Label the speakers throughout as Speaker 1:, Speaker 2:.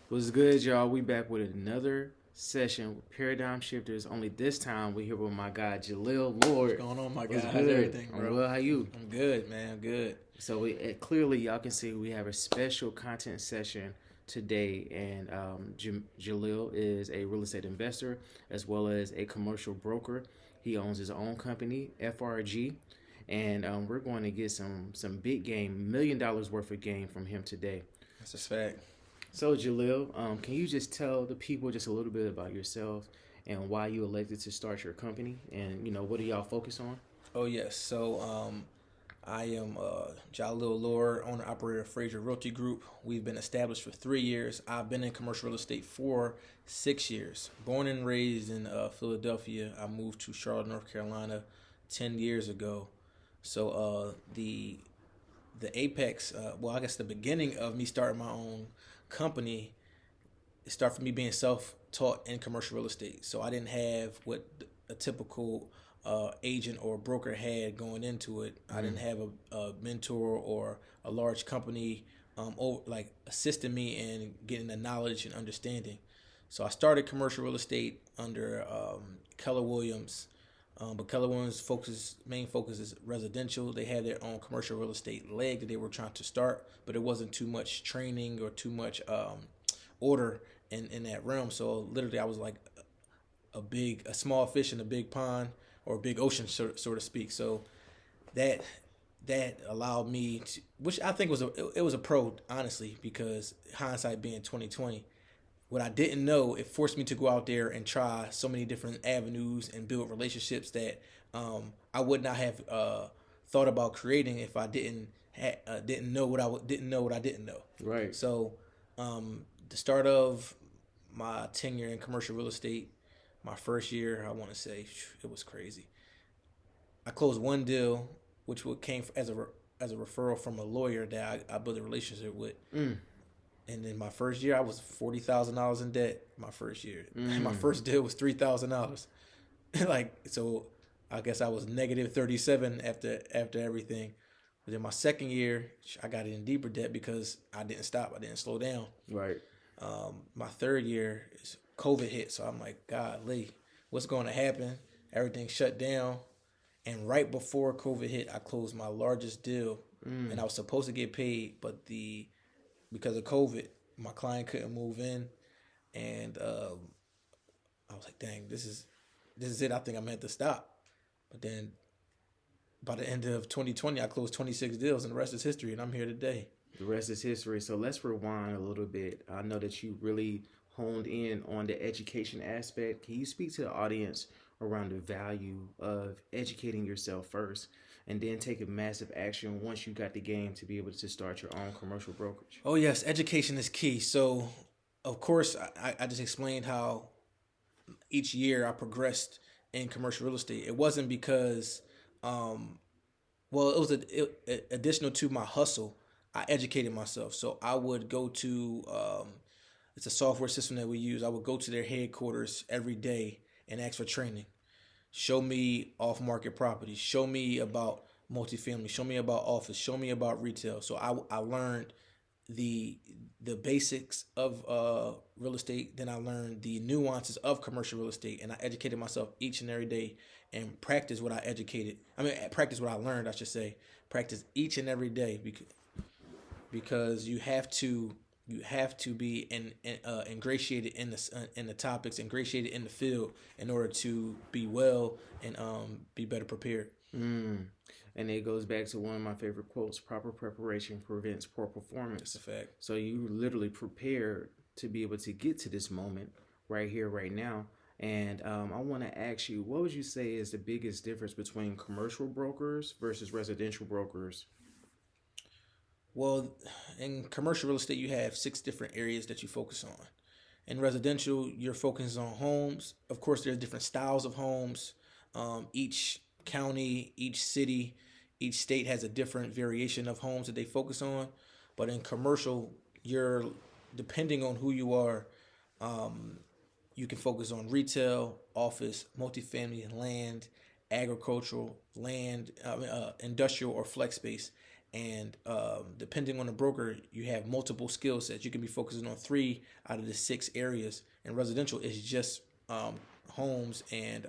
Speaker 1: What's good, y'all? We back with another session with Paradigm Shifters. Only this time we here with my guy Jahlil
Speaker 2: What's
Speaker 1: Lord.
Speaker 2: going on, my
Speaker 1: What's
Speaker 2: guy? How's
Speaker 1: good?
Speaker 2: everything,
Speaker 1: I'm
Speaker 2: bro?
Speaker 1: well. How you?
Speaker 2: I'm good, man. I'm good.
Speaker 1: So clearly y'all can see we have a special content session today, and Jahlil is a real estate investor as well as a commercial broker. He owns his own company, FRG, and we're going to get some big game, $1 million worth of game from him today.
Speaker 2: That's a fact.
Speaker 1: So Jahlil, can you just tell the people just a little bit about yourself and why you elected to start your company, and what do y'all focus on?
Speaker 2: Oh yes. I am Jahlil Lord, owner operator of Frazier Realty Group. We've been established for 3 years. I've been in commercial real estate for 6 years. Born and raised in Philadelphia. I moved to Charlotte, North Carolina, 10 years ago. The apex, I guess the beginning of me starting my own company, it started from me being self-taught in commercial real estate. So I didn't have what a typical agent or broker had going into it. I didn't have a mentor or a large company assisting me in getting the knowledge and understanding. So I started commercial real estate under Keller Williams. But Keller Williams' main focus is residential. They had their own commercial real estate leg that they were trying to start, but it wasn't too much training or too much order in that realm. So literally, I was like a small fish in a big pond or a big ocean, so to speak. So that allowed me to, which I think was a pro, honestly, because hindsight being 2020. What I didn't know, it forced me to go out there and try so many different avenues and build relationships that I would not have thought about creating if I didn't know what I didn't know.
Speaker 1: Right.
Speaker 2: So the start of my tenure in commercial real estate, my first year, I want to say it was crazy. I closed one deal, which came as a referral from a lawyer that I built a relationship with. And then my first year, I was $40,000 in debt. My first year, my first deal was $3,000. So, I guess I was negative 37 after everything. But then my second year, I got in deeper debt because I didn't stop. I didn't slow down.
Speaker 1: Right.
Speaker 2: My third year, COVID hit, so I'm like, golly, what's going to happen? Everything shut down, and right before COVID hit, I closed my largest deal, and I was supposed to get paid, but because of COVID, my client couldn't move in, and I was like, "Dang, this is it. I think I'm meant to stop." But then, by the end of 2020, I closed 26 deals, and the rest is history. And I'm here today.
Speaker 1: The rest is history. So let's rewind a little bit. I know that you really honed in on the education aspect. Can you speak to the audience around the value of educating yourself first, and then taking massive action once you got the game to be able to start your own commercial brokerage?
Speaker 2: Oh yes, education is key. So, of course, I just explained how each year I progressed in commercial real estate. It wasn't because, it was additional to my hustle. I educated myself. So I would go to, it's a software system that we use. I would go to their headquarters every day and ask for training. Show me off-market properties. Show me about multifamily. Show me about office. Show me about retail. So I learned the basics of real estate. Then I learned the nuances of commercial real estate, and I educated myself each and every day and practice what practice what I learned. I should say practice each and every day because you have to be ingratiated in the topics, ingratiated in the field in order to be well and be better prepared.
Speaker 1: And it goes back to one of my favorite quotes: proper preparation prevents poor performance.
Speaker 2: That's a fact.
Speaker 1: So you literally prepared to be able to get to this moment right here, right now. And I want to ask you, what would you say is the biggest difference between commercial brokers versus residential brokers?
Speaker 2: Well, in commercial real estate, you have 6 different areas that you focus on. In residential, you're focused on homes. Of course, there's different styles of homes. Each county, each city, each state has a different variation of homes that they focus on. But in commercial, you're depending on who you are. You can focus on retail, office, multifamily, land, agricultural, land, industrial, or flex space. And depending on the broker, you have multiple skill sets. You can be focusing on 3 out of the 6 areas. And residential is just homes and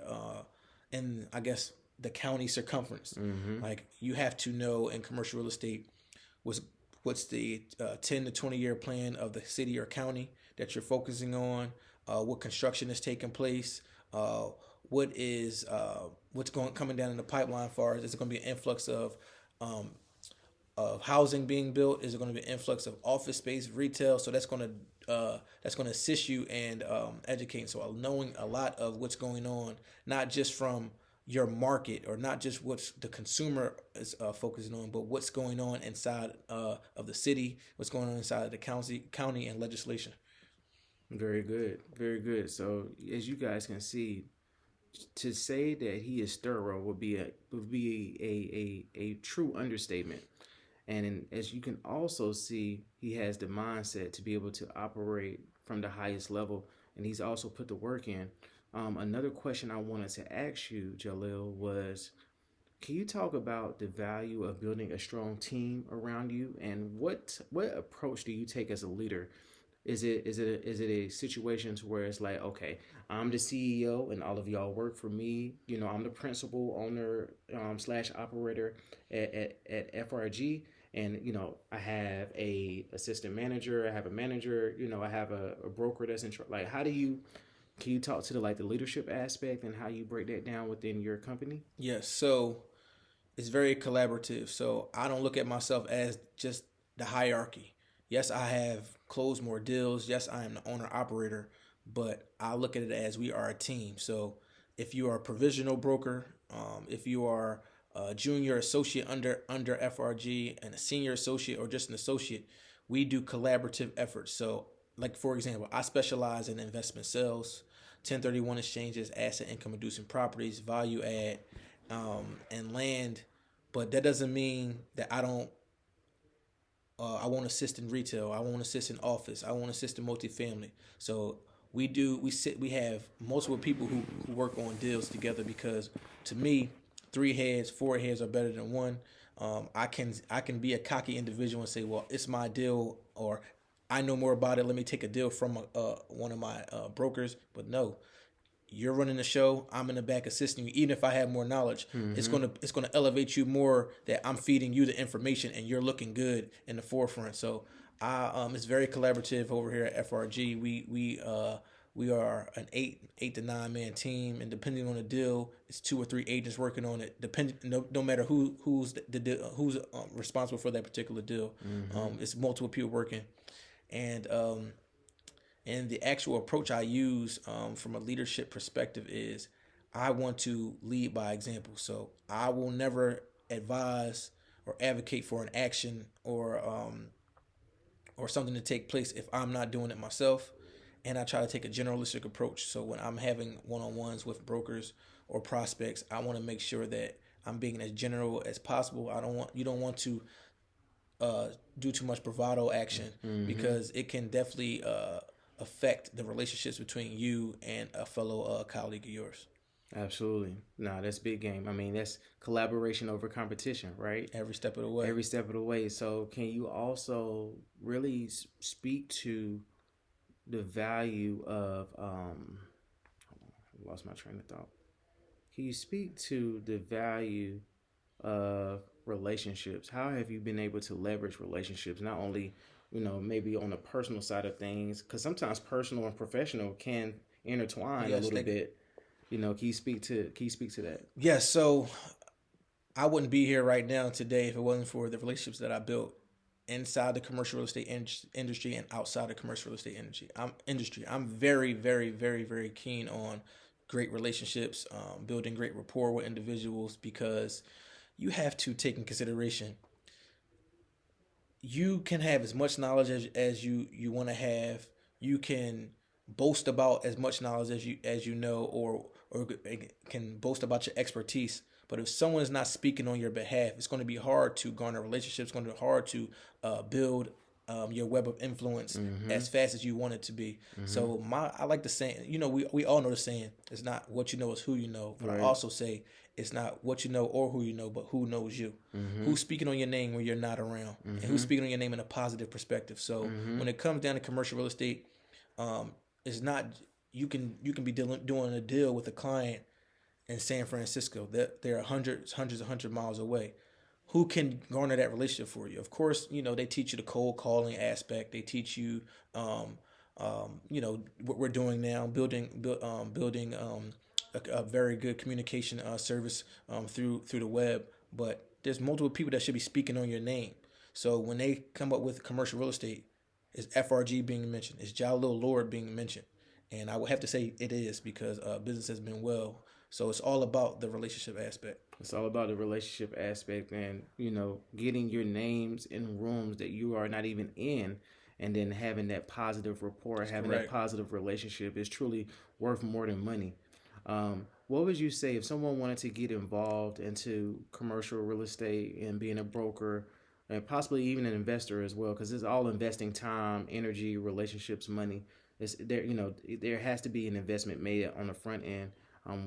Speaker 2: I guess the county circumference. Like you have to know in commercial real estate what's what's the 10 to 20-year plan of the city or county that you're focusing on, what construction is taking place, what's going coming down in the pipeline. As far as is it going to be an influx um, of housing being built? Is it going to be an influx of office space, retail? So that's going to assist you and educate. So knowing a lot of what's going on, not just from your market or not just what the consumer is focusing on, but what's going on inside of the city, what's going on inside of the county and legislation.
Speaker 1: Very good, very good. So as you guys can see, to say that he is thorough would be a true understatement. As you can also see, he has the mindset to be able to operate from the highest level, and he's also put the work in. Another question I wanted to ask you, Jahlil, was can you talk about the value of building a strong team around you, and what approach do you take as a leader? Is it a situation to where it's like, okay, I'm the CEO and all of y'all work for me. I'm the principal owner slash operator at FRG, and I have a assistant manager, I have a manager, I have a broker that's in like can you talk to the leadership aspect and how you break that down within your company?
Speaker 2: Yes, so it's very collaborative. So I don't look at myself as just the hierarchy. Yes, I have closed more deals. Yes, I am the owner operator, but I look at it as we are a team. So if you are a provisional broker, if you are a junior associate under FRG and a senior associate or just an associate, we do collaborative efforts. So like for example, I specialize in investment sales, 1031 exchanges, asset income producing properties, value add, and land. But that doesn't mean that I won't assist in retail. I won't assist in office. I won't assist in multifamily. So we have multiple people who work on deals together because to me, 3 heads, 4 heads are better than one. I can be a cocky individual and say, well, it's my deal, or I know more about it. Let me take a deal from one of my brokers. But no, you're running the show. I'm in the back assisting you. Even if I have more knowledge, it's gonna elevate you more that I'm feeding you the information and you're looking good in the forefront. So it's very collaborative over here at FRG. We are an 8 to 9 man team, and depending on the deal, it's 2 or 3 agents working on it. No matter who's responsible for that particular deal, it's multiple people working, and the actual approach I use from a leadership perspective is I want to lead by example. So I will never advise or advocate for an action or something to take place if I'm not doing it myself. And I try to take a generalistic approach. So when I'm having one-on-ones with brokers or prospects, I want to make sure that I'm being as general as possible. You don't want to do too much bravado action because it can definitely affect the relationships between you and a fellow colleague of yours.
Speaker 1: Absolutely. No, that's big game. I mean, that's collaboration over competition, right?
Speaker 2: Every step of the way.
Speaker 1: Every step of the way. So can you also really speak to the value of I lost my train of thought. Can you speak to the value of relationships? How have you been able to leverage relationships, not only maybe on the personal side of things, because sometimes personal and professional can intertwine a little bit. Can you speak to that?
Speaker 2: Yes. So I wouldn't be here right now today if it wasn't for the relationships that I built inside the commercial real estate industry and outside the commercial real estate industry. I'm very, very, very, very keen on great relationships, building great rapport with individuals, because you have to take in consideration you can have as much knowledge as you want to have. You can boast about as much knowledge as you know, or can boast about your expertise. But if someone is not speaking on your behalf, it's going to be hard to garner relationships. It's going to be hard to build your web of influence
Speaker 1: Mm-hmm.
Speaker 2: as fast as you want it to be. So I like the saying. We all know the saying. It's not what you know, it's who you know. But I
Speaker 1: Right.
Speaker 2: also say it's not what you know or who you know, but who knows you. Who's speaking on your name when you're not around, and who's speaking on your name in a positive perspective. So when it comes down to commercial real estate, it's not you can be doing a deal with a client in San Francisco. They're hundreds of 100 miles away. Who can garner that relationship for you? Of course, they teach you the cold calling aspect. They teach you, what we're doing now, building a very good communication service through the web. But there's multiple people that should be speaking on your name. So when they come up with commercial real estate, is FRG being mentioned? Is Jahlil Lord being mentioned? And I would have to say it is because business has been well. So it's all about the relationship aspect.
Speaker 1: It's all about the relationship aspect and, getting your names in rooms that you are not even in and then having that positive rapport, having that
Speaker 2: correct.
Speaker 1: positive relationship is truly worth more than money. What would you say if someone wanted to get involved into commercial real estate and being a broker and possibly even an investor as well? Because it's all investing time, energy, relationships, money. It's there. There has to be an investment made on the front end.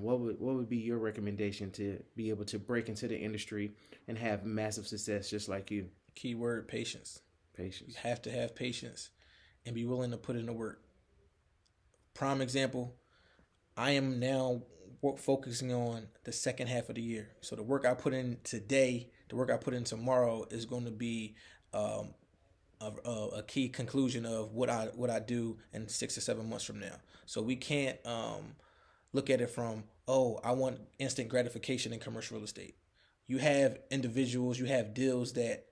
Speaker 1: What would be your recommendation to be able to break into the industry and have massive success just like you?
Speaker 2: Keyword patience. You
Speaker 1: Patience.
Speaker 2: have to have patience and be willing to put in the work. Prime example, I am now focusing on the second half of the year. So the work I put in today, the work I put in tomorrow is going to be um, a key conclusion of what I do in 6 or 7 months from now. So we can't look at it from, oh, I want instant gratification in commercial real estate. You have individuals, you have deals that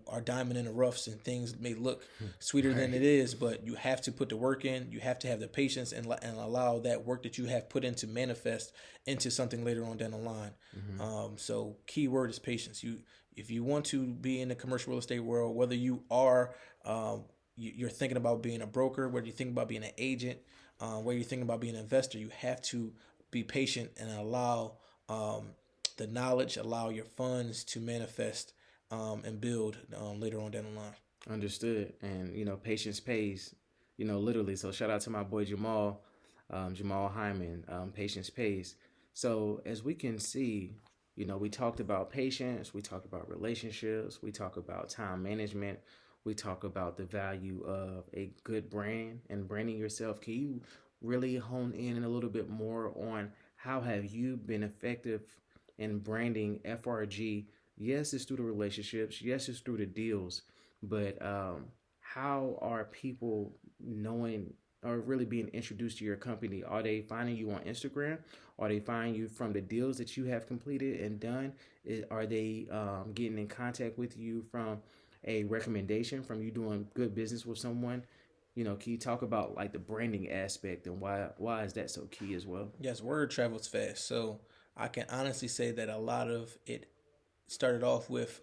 Speaker 2: are diamond in the roughs and things may look sweeter than
Speaker 1: Right.
Speaker 2: it is, but you have to put the work in. You have to have the patience and allow that work that you have put in to manifest into something later on down the line. So key word is patience. If you want to be in the commercial real estate world, whether you are you're thinking about being a broker, whether you're thinking about being an agent, whether you're thinking about being an investor, you have to be patient and allow the knowledge, allow your funds to manifest and build later on down the line.
Speaker 1: Understood. And patience pays. Literally. So shout out to my boy Jamal Hyman. Patience pays. So as we can see, we talked about patience. We talked about relationships. We talk about time management. We talk about the value of a good brand and branding yourself. Can you really hone in a little bit more on how have you been effective in branding FRG? Yes, it's through the relationships. Yes, it's through the deals. But how are people knowing or really being introduced to your company? Are they finding you on Instagram? Are they finding you from the deals that you have completed and done? Are they getting in contact with you from a recommendation from you doing good business with someone? Can you talk about like the branding aspect and why is that so key as well?
Speaker 2: Yes, word travels fast. So I can honestly say that a lot of it started off with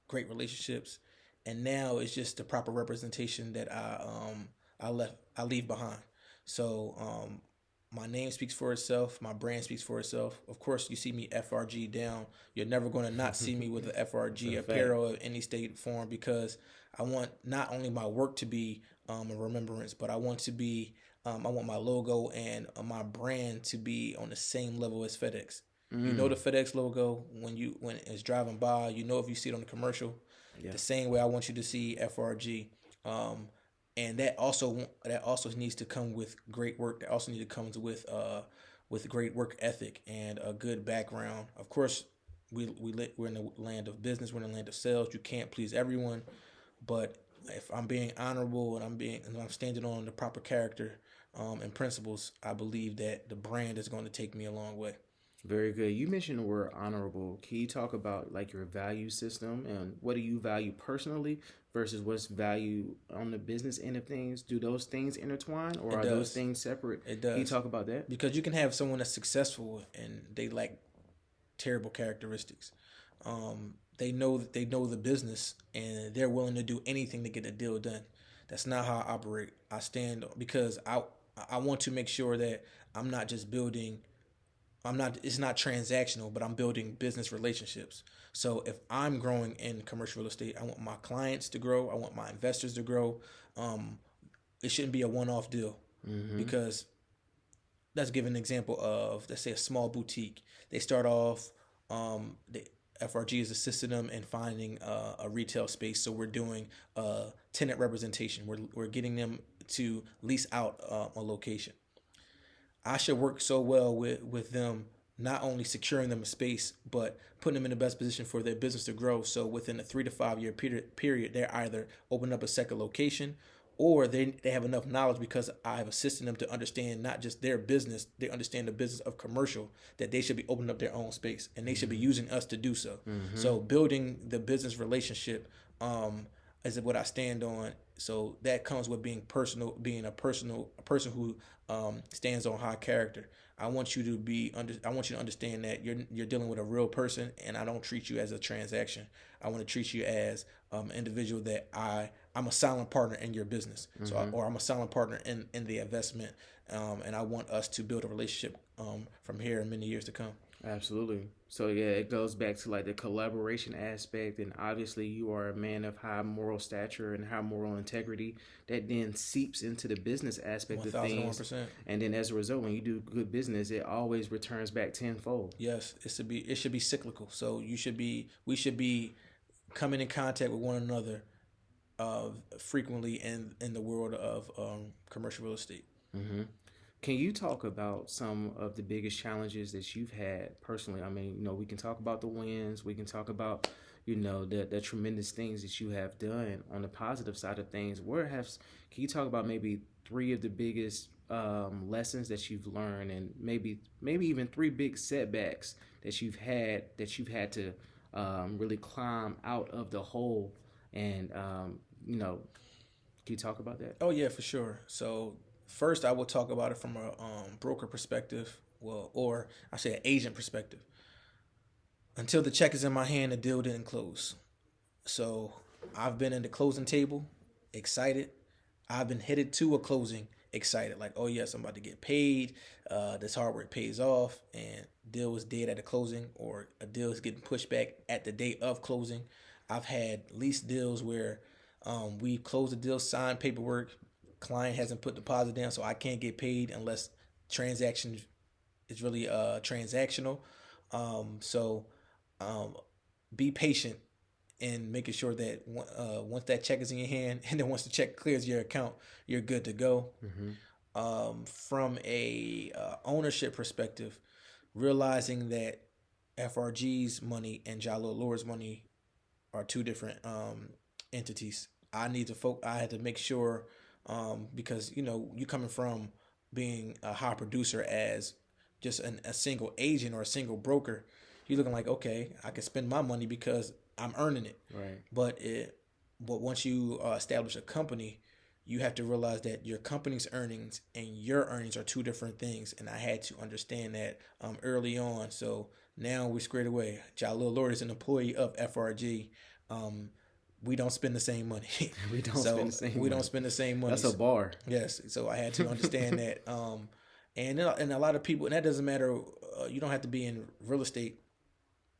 Speaker 2: great relationships, and now it's just the proper representation that I leave behind. So my name speaks for itself. My brand speaks for itself. Of course, you see me FRG down. You're never going to not see me with the FRG apparel of any state form because I want not only my work to be a remembrance, but I want to be I want my logo and my brand to be on the same level as FedEx. You know the FedEx logo when it's driving by. If you see it on the commercial,
Speaker 1: Yeah.
Speaker 2: the same way I want you to see FRG. And that also needs to come with great work. That also needs to come with great work ethic and a good background. Of course, we're in the land of business. We're in the land of sales. You can't please everyone, but if I'm being honorable and I'm standing on the proper character and principles, I believe that the brand is going to take me a long way.
Speaker 1: Very good. You mentioned the word honorable. Can you talk about like your value system and what do you value personally versus what's value on the business end of things? Do those things intertwine or
Speaker 2: It
Speaker 1: are those
Speaker 2: does.
Speaker 1: things separate?
Speaker 2: It
Speaker 1: Can you
Speaker 2: does.
Speaker 1: talk about that?
Speaker 2: Because you can have someone that's successful and they lack terrible characteristics. They know the business and they're willing to do anything to get a deal done. That's not how I operate. I stand because I want to make sure that I'm not just building it's not transactional, but I'm building business relationships. So if I'm growing in commercial real estate, I want my clients to grow. I want my investors to grow. Um, it shouldn't be a one-off deal, because let's give an example of, let's say, a small boutique. They start off, the FRG is assisting them in finding a retail space. So we're doing tenant representation. We're getting them to lease out a location. I should work so well with them, not only securing them a space, but putting them in the best position for their business to grow. So within a 3 to 5 year period, they're either open up a second location, or they have enough knowledge, because I've assisted them to understand not just their business, they understand the business of commercial, that they should be opening up their own space, and they should be using us to do so. So building the business relationship is what I stand on. So that comes with being personal, being a person who stands on high character. I want you to understand that you're dealing with a real person, and I don't treat you as a transaction. I want to treat you as an individual that I'm a silent partner in your business. Or I'm a silent partner in the investment, and I want us to build a relationship from here in many years to come.
Speaker 1: Absolutely. So yeah, it goes back to like the collaboration aspect, and obviously you are a man of high moral stature and high moral integrity that then seeps into the business aspect of things.
Speaker 2: 1001%.
Speaker 1: And then as a result, when you do good business, it always returns back tenfold.
Speaker 2: Yes, it should be cyclical. So we should be coming in contact with one another frequently in the world of commercial real estate.
Speaker 1: Can you talk about some of the biggest challenges that you've had personally? I mean, we can talk about the wins. We can talk about, the tremendous things that you have done on the positive side of things. Can you talk about maybe 3 of the biggest lessons that you've learned, and maybe even 3 big setbacks that you've had to really climb out of the hole? And, can you talk about that?
Speaker 2: Oh yeah, for sure. So first, I will talk about it from a broker perspective, or I say an agent perspective. Until the check is in my hand, the deal didn't close. So I've been in the closing table, excited. I've been headed to a closing, excited. Like, oh yes, I'm about to get paid. This hard work pays off, and deal was dead at the closing, or a deal is getting pushed back at the day of closing. I've had lease deals where we closed the deal, signed paperwork, client hasn't put deposit down, so I can't get paid unless transaction is really transactional. So be patient in making sure that once that check is in your hand, and then once the check clears your account, you're good to go. From a ownership perspective, realizing that FRG's money and Jahlil Lord's money are 2 different entities. I had to make sure, because you coming from being a high producer as just a single agent or a single broker, you're looking like, okay, I can spend my money because I'm earning it.
Speaker 1: Right.
Speaker 2: But once you establish a company, you have to realize that your company's earnings and your earnings are 2 different things. And I had to understand that early on. So now we're squared away. Jahlil Lord is an employee of FRG. We don't spend the same money.
Speaker 1: We don't spend the same money. That's a bar.
Speaker 2: Yes. So I had to understand that. And a lot of people, and that doesn't matter. You don't have to be in real estate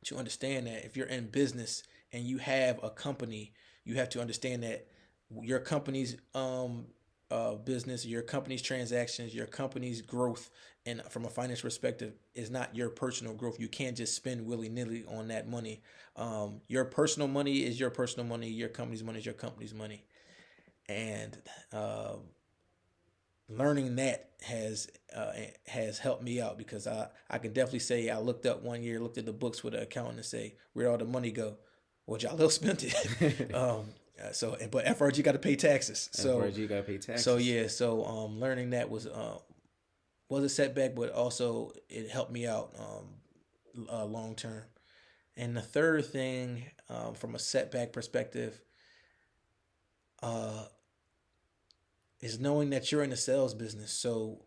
Speaker 2: to understand that. If you're in business and you have a company, you have to understand that your company's business, your company's transactions, your company's growth, and from a financial perspective, is not your personal growth. You can't just spend willy-nilly on that money. Your personal money is your personal money. Your company's money is your company's money. And learning that has helped me out, because I can definitely say I looked at the books with an accountant and say, where'd all the money go? Well, Jahlil spent it. But FRG got to pay taxes.
Speaker 1: FRG got to pay taxes.
Speaker 2: So yeah, learning that was a setback, but also it helped me out long term. And the third thing, from a setback perspective, is knowing that you're in the sales business. So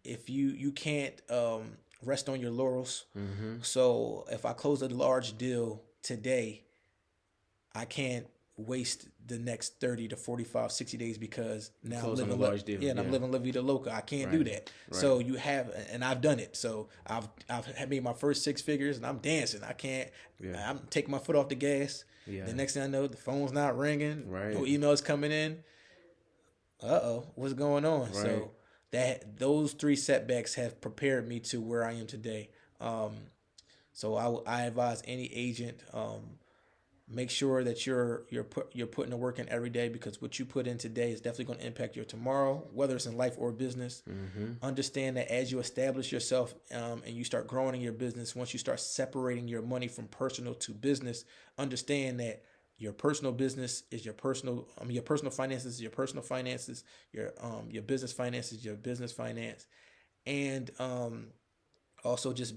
Speaker 2: if you can't rest on your laurels. So if I close a large deal today, I can't waste the next 30 to 45, 60 days because now
Speaker 1: Close
Speaker 2: I'm
Speaker 1: on a
Speaker 2: living,
Speaker 1: large deal.
Speaker 2: yeah, and I'm living La Vida Loca. I can't do
Speaker 1: Right.
Speaker 2: that.
Speaker 1: Right.
Speaker 2: So you have, and I've done it. So I've made my first six figures and I'm dancing. I can't,
Speaker 1: Yeah.
Speaker 2: I'm taking my foot off the gas.
Speaker 1: Yeah.
Speaker 2: The next thing I know, the phone's not ringing.
Speaker 1: Right.
Speaker 2: No emails coming in. What's going on?
Speaker 1: Right.
Speaker 2: So those three setbacks have prepared me to where I am today. So I advise any agent, make sure that you're putting the work in every day, because what you put in today is definitely going to impact your tomorrow, whether it's in life or business. Understand that as you establish yourself and you start growing in your business, once you start separating your money from personal to business, understand that your personal business is your personal. Your personal finances is your personal finances. Your business finances your business finance, and also just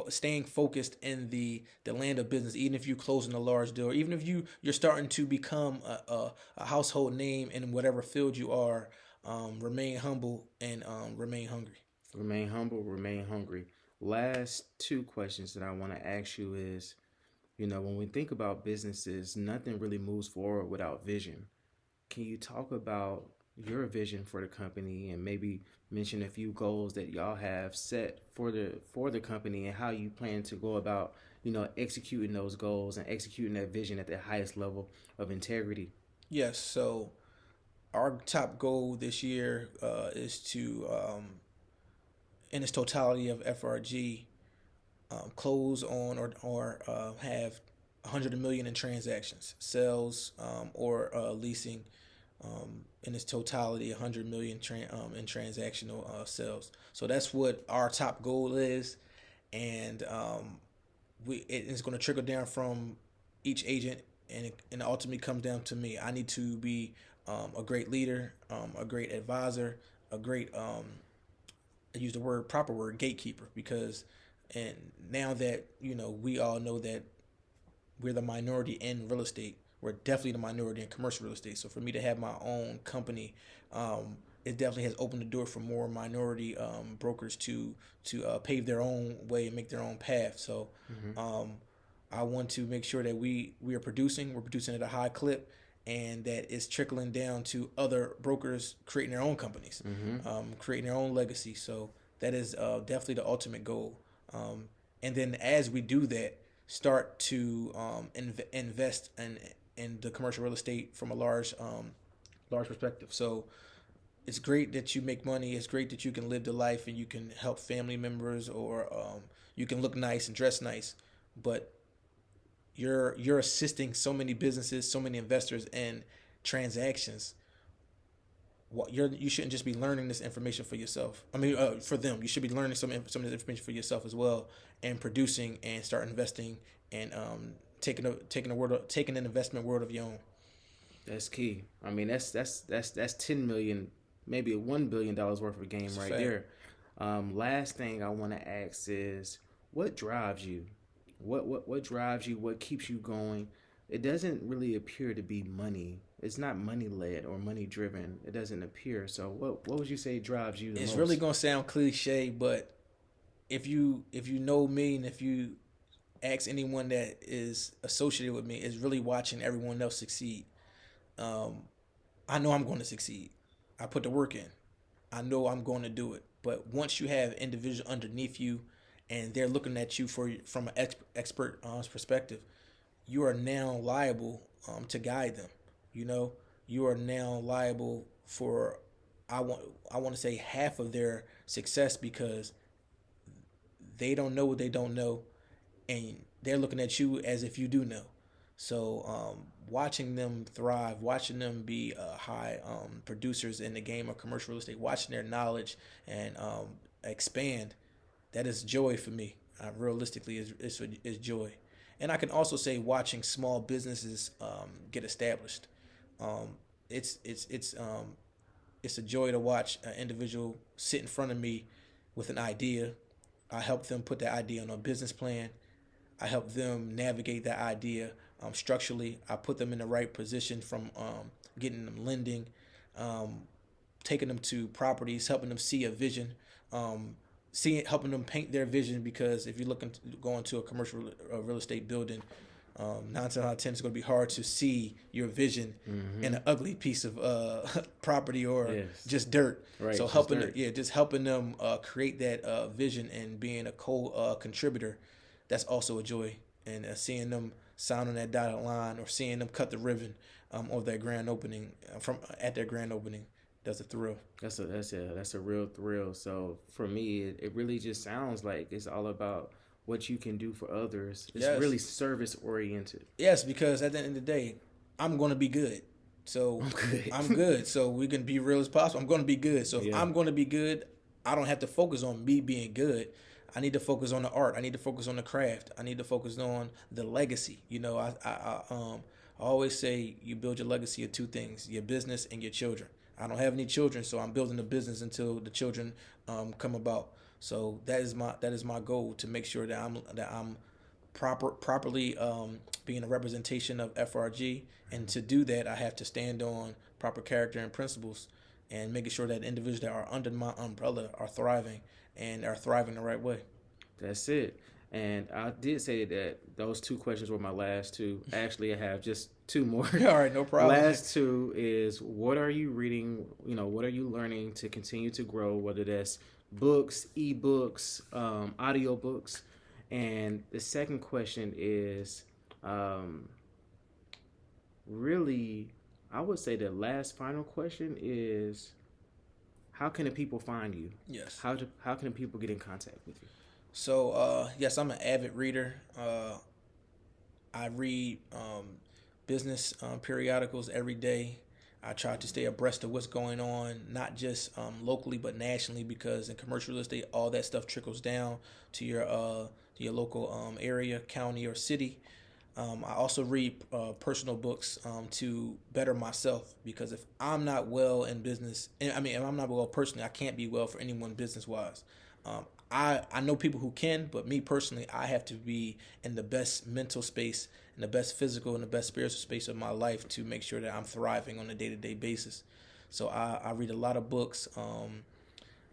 Speaker 2: staying focused in the land of business. Even if you're closing a large deal, even if you're starting to become a household name in whatever field you are, remain humble and remain hungry.
Speaker 1: Remain humble, remain hungry. Last two questions that I want to ask you is, when we think about businesses, nothing really moves forward without vision. Can you talk about your vision for the company and maybe mention a few goals that y'all have set for the company and how you plan to go about, executing those goals and executing that vision at the highest level of integrity?
Speaker 2: Yes. So our top goal this year is to, in its totality of FRG, close on or have 100 million in transactions, sales, or leasing, in its totality, 100 million in transactional sales. So that's what our top goal is, and it's going to trickle down from each agent, and it ultimately comes down to me. I need to be a great leader, a great advisor, a great I use the proper word, gatekeeper, because and now that we all know that we're the minority in real estate, we're definitely the minority in commercial real estate. So for me to have my own company, it definitely has opened the door for more minority brokers to pave their own way and make their own path. So I want to make sure that we're producing at a high clip, and that it's trickling down to other brokers creating their own companies, creating their own legacy. So that is definitely the ultimate goal. And then as we do that, start to invest in the commercial real estate from a large perspective. So it's great that you make money. It's great that you can live the life and you can help family members, or you can look nice and dress nice, but you're assisting so many businesses, so many investors in transactions. You shouldn't just be learning this information for yourself. I mean, for them, you should be learning some of this information for yourself as well, and producing and start investing and taking an investment world of your own.
Speaker 1: That's key. I mean, that's 10 million, maybe $1 billion worth of game right there. Last thing I want to ask is, what drives you? What drives you? What keeps you going? It doesn't really appear to be money. It's not money led or money driven. It doesn't appear. So what would you say drives you the most?
Speaker 2: It's really gonna sound cliche, but if you know me, and if you ask anyone that is associated with me, is really watching everyone else succeed. I know I'm going to succeed. I put the work in. I know I'm going to do it. But once you have individual underneath you, and they're looking at you from an expert perspective, you are now liable to guide them. You are now liable for I want to say half of their success, because they don't know what they don't know, and they're looking at you as if you do know. So watching them thrive, watching them be high producers in the game of commercial real estate, watching their knowledge and expand, that is joy for me. Realistically, is joy. And I can also say watching small businesses get established. It's a joy to watch an individual sit in front of me with an idea. I help them put that idea on a business plan. I help them navigate that idea structurally. I put them in the right position, from getting them lending, taking them to properties, helping them see a vision, helping them paint their vision. Because if you're looking to go into a commercial real estate building, 9 times out of 10, it's going to be hard to see your vision in an ugly piece of property or just dirt.
Speaker 1: Right,
Speaker 2: so
Speaker 1: just dirt.
Speaker 2: just helping them create that vision and being a contributor, that's also a joy. And seeing them sign on that dotted line or seeing them cut the ribbon of their grand opening at their grand opening, that's a thrill.
Speaker 1: That's a real thrill. So for me, it really just sounds like it's all about what you can do for others. It's really service oriented.
Speaker 2: Yes, because at the end of the day, I'm going to be good. So I'm good. So we can be real as possible. I'm going to be good. So if I'm going to be good, I don't have to focus on me being good. I need to focus on the art. I need to focus on the craft. I need to focus on the legacy. I always say you build your legacy of two things: your business and your children. I don't have any children, so I'm building a business until the children come about. So that is my goal, to make sure that I'm properly being a representation of FRG, and to do that I have to stand on proper character and principles, and making sure that individuals that are under my umbrella are thriving the right way.
Speaker 1: That's it. And I did say that those two questions were my last two. Actually, I have just two more.
Speaker 2: All right, no problem.
Speaker 1: Last two is, what are you reading? What are you learning to continue to grow, whether that's books, ebooks, audiobooks. And the second question is really, I would say the last final question is, how can the people find you?
Speaker 2: Yes.
Speaker 1: How can the people get in contact with you?
Speaker 2: So, yes, I'm an avid reader. I read business periodicals every day. I try to stay abreast of what's going on, not just locally but nationally, because in commercial real estate, all that stuff trickles down to your local area, county, or city. I also read personal books to better myself, because if I'm not well in business, if I'm not well personally, I can't be well for anyone business-wise. I know people who can, but me personally, I have to be in the best mental space, in the best physical and the best spiritual space of my life to make sure that I'm thriving on a day-to-day basis. So I read a lot of books.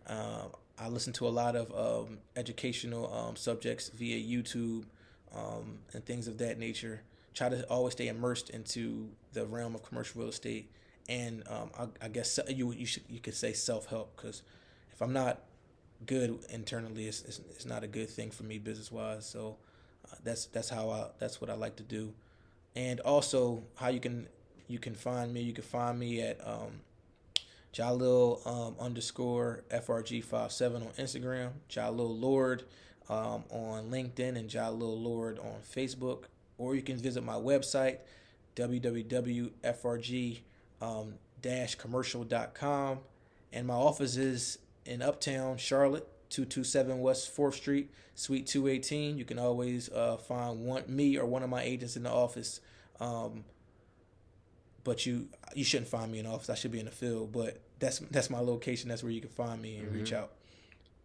Speaker 2: I listen to a lot of educational subjects via YouTube and things of that nature. Try to always stay immersed into the realm of commercial real estate, and I guess you could say self-help, because if I'm not good internally, it's not a good thing for me business wise. So that's what I like to do. And also, how you can find me. You can find me at Jahlil _ FRG57 on Instagram, Jahlil Lord on LinkedIn, and Jahlil Lord on Facebook. Or you can visit my website, www.frg-commercial.com. And my office is in Uptown Charlotte, 227 West 4th Street, Suite 218. You can always find me or one of my agents in the office. But you shouldn't find me in the office. I should be in the field. But that's my location. That's where you can find me and reach out.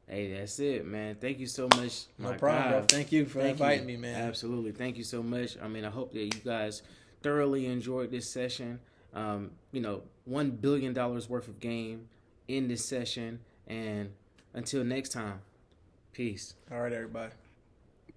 Speaker 1: Hey, that's it, man. Thank you so much.
Speaker 2: No problem, bro. Thank you for inviting me, man.
Speaker 1: Absolutely. Thank you so much. I hope that you guys thoroughly enjoyed this session. $1 billion worth of game in this session. And until next time, peace.
Speaker 2: All right, everybody.